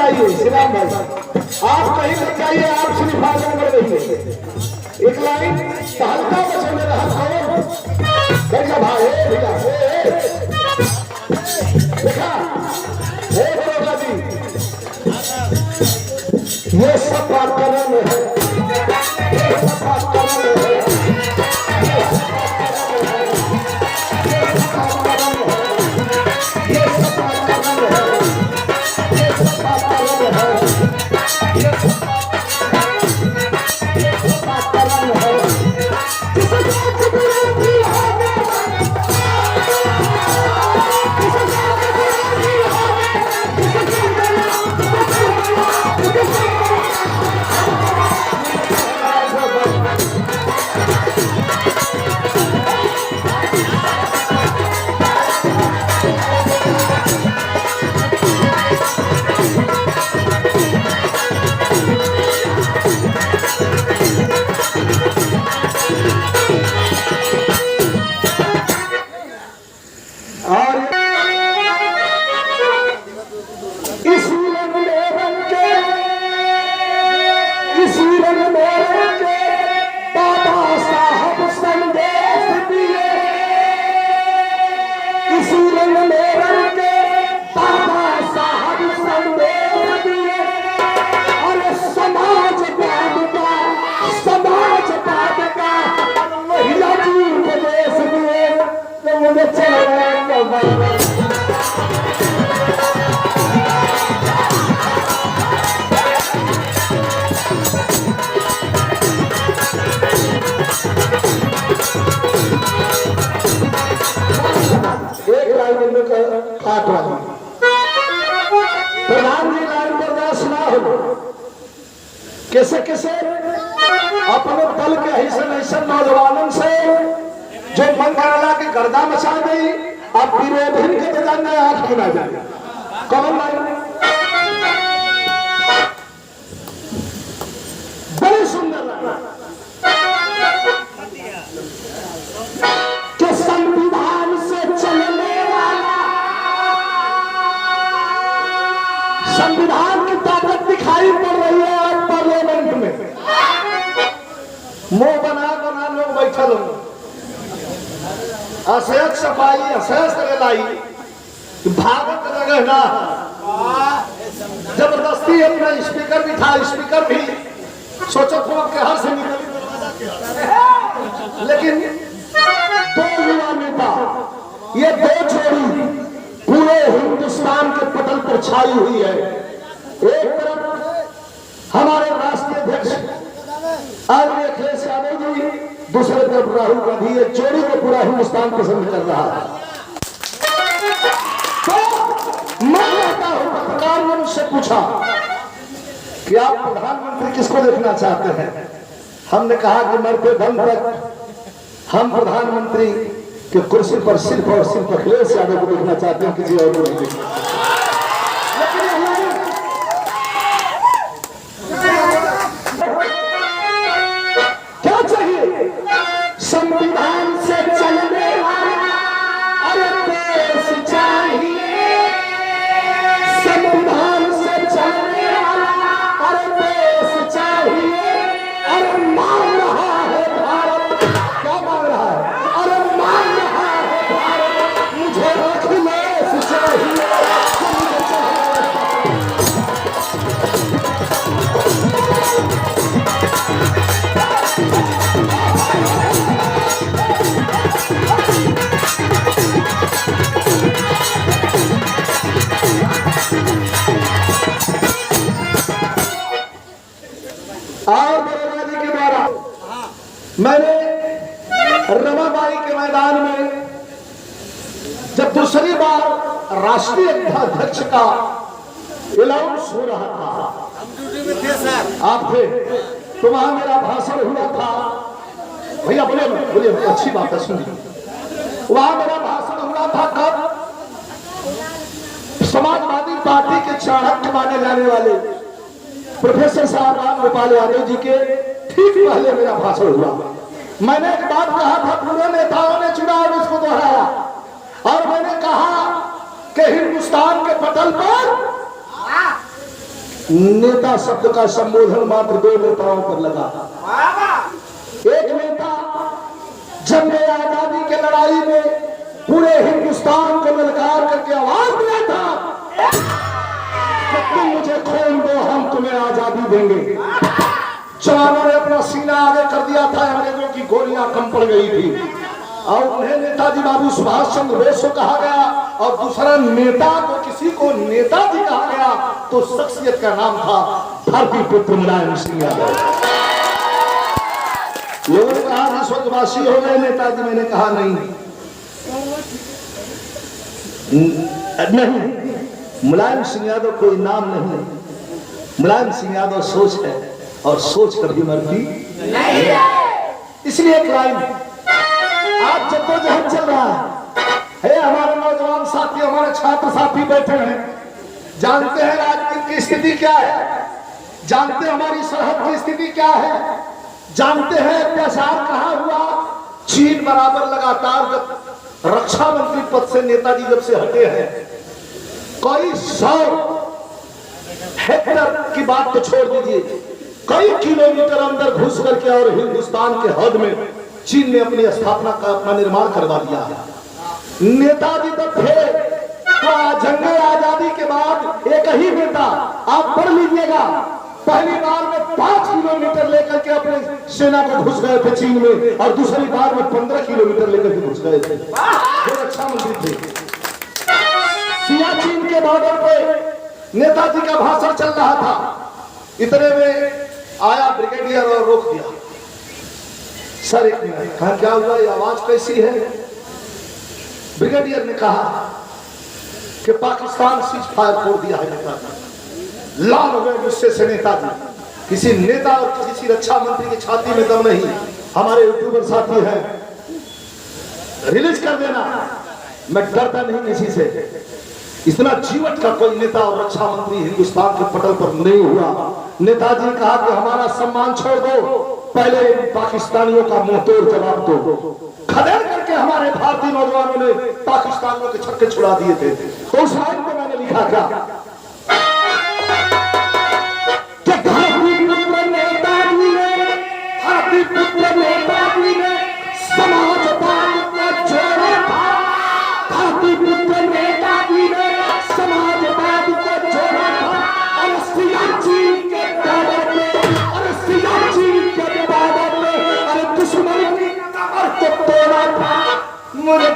जाइए श्रीराम भाई, आप कहीं मत जाइए, आप सिर्फ आगे बढ़ रहिए। एक लाइन हल्का बचने रहा भैया भाई, भैया देखा हे बड़ोगा जी, ये सब बात करने में है, ये सब बात करने में है, प्रधान जी लाइन बर्दाश्त ना हो, कैसे कैसे अपने दल के ऐसे नौजवानों से जो मन करला के गर्दा मचा गई, आप विरोधी के तो जानना आठ गिना जाए। कौन लाइन बड़ी सुंदर कि संविधान से चलने वाला, संविधान की ताकत दिखाई पड़ रही है आज पार्लियामेंट में। मुंह बना बना लोग बैठल हो, अशेष सफाई अशेष लाई भागत जगह ना, जबरदस्ती अपना स्पीकर भी था, स्पीकर भी सोचो थोड़ा के हर से निकल, लेकिन दो युवा नेता, ये दो जोड़ी पूरे हिंदुस्तान के पटल पर छाई हुई है। एक तरफ हमारे राष्ट्रीय अध्यक्ष आदरणीय अखिलेश यादव जी, दूसरे तरफ राहुल गांधी, ये जोड़ी को पूरा हिंदुस्तान पसंद कर रहा है। तो मैं कहता हूं, पत्रकार ने मुझसे पूछा कि आप प्रधानमंत्री किसको देखना चाहते हैं? हमने कहा कि मरते दम तक हम प्रधानमंत्री की कुर्सी पर सिर्फ और सिर्फ अखिलेश यादव को देखना चाहते हैं, किसी और को नहीं देखना। क्या चाहिए? संविधान से चलने वाला अरे देश चाहिए, संविधान से चलने वाला अरे देश चाहिए। अरे मांग रहा है भारत, क्या मांग रहा है? अरे मांग रहा है भारत, मुझे अखिलेश चाहिए। और बड़ोगा जी के द्वारा मैंने रमाबाई के मैदान में जब दूसरी बार राष्ट्रीय अध्यक्ष का अनाउंस हो रहा था, आप थे तो वहां मेरा भाषण हुआ था। भैया बोलिए बोलिए, अच्छी बात है, सुनिए। वहां मेरा भाषण हुआ था कब? समाजवादी पार्टी के चाणक्य माने जाने वाले प्रोफेसर साहब राम गोपाल यादव जी के ठीक पहले मेरा भाषण हुआ। मैंने एक बात कहा था, पूरे नेताओं ने चुनाव उसको दोहराया, और मैंने कहा कि हिंदुस्तान के पटल पर नेता शब्द का संबोधन मात्र 2 नेताओं पर लगा। एक नेता जंग आजादी के लड़ाई में पूरे हिंदुस्तान को ललकार करके आवाज दिया था कि तुम मुझे खून दो, हम तुम्हें आजादी देंगे। जवानों ने अपना सीना आगे कर दिया था, अंग्रेजों की गोलियां कम पड़ गई थी और उन्हें नेताजी बाबू सुभाष चंद्र बोस को कहा गया। और दूसरा नेता को, किसी को नेताजी कहा गया तो शख्सियत का नाम था धरती पुत्र मुलायम सिंह यादव। लोगों ने कहा कि स्वर्गवासी हो गए नेताजी, मैंने कहा नहीं, मुलायम सिंह यादव कोई नाम नहीं, मुलायम सिंह यादव सोच है और सोच कभी मरती नहीं है। इसलिए क्राइम आज जद्दोजहद चल रहा है। हमारे नौजवान साथी, हमारे छात्र साथी बैठे हैं, जानते हैं राजनीति की स्थिति क्या है, जानते हैं हमारी सरहद की स्थिति क्या है, जानते हैं अत्याचार कहां हुआ। चीन बराबर लगातार जब रक्षा मंत्री पद से नेताजी जब से हटे हैं, कई 100 हेक्टर की बात तो छोड़ दीजिए, कई किलोमीटर अंदर घुस करके और हिंदुस्तान के हद में चीन ने अपनी स्थापना का, अपना निर्माण करवा दिया है। नेताजी तक थे तो जंग आजादी के बाद एक ही नेता, आप पढ़ लीजिएगा, पहली बार में 5 किलोमीटर लेकर के अपने सेना को घुस गए थे चीन में, और दूसरी बार में 15 किलोमीटर लेकर के घुस गए थे। जो रक्षा मंत्री थे, सियाचिन के बॉर्डर पे नेताजी का भाषण चल रहा था, इतने में आया ब्रिगेडियर और रोक दिया। सर एक मिनट, कहा क्या हुआ, ये आवाज कैसी है? ब्रिगेडियर ने कहा कि पाकिस्तान सीज फायर तोड़ दिया है नेताजी। लाल हो गए गुस्से से नेताजी। किसी नेता और किसी रक्षा मंत्री की छाती में दम नहीं। हमारे यूट्यूबर साथी हैं, रिलीज कर देना, मैं डरता नहीं किसी से। इतना जीवट का कोई नेता और रक्षा मंत्री हिंदुस्तान के पटल पर नहीं हुआ। नेताजी ने कहा कि हमारा सम्मान छोड़ दो, पहले पाकिस्तानियों का मुंहतोड़ जवाब दो। खदेड़ करके हमारे भारतीय नौजवानों ने पाकिस्तानियों के छक्के छुड़ा दिए थे। तो उस लाइन को मैंने लिखा क्या कि भारतीय पुत्र नेताजी ने समाजवाद को जोड़ा था। भारतीय पुत्र नेताजी ने समाजवाद को जोड़ा था और सियाचिन के बॉर्डर में, और सियाचिन के बॉर्डर में, और दुश्मन की कमर को तोड़ा था। मुझे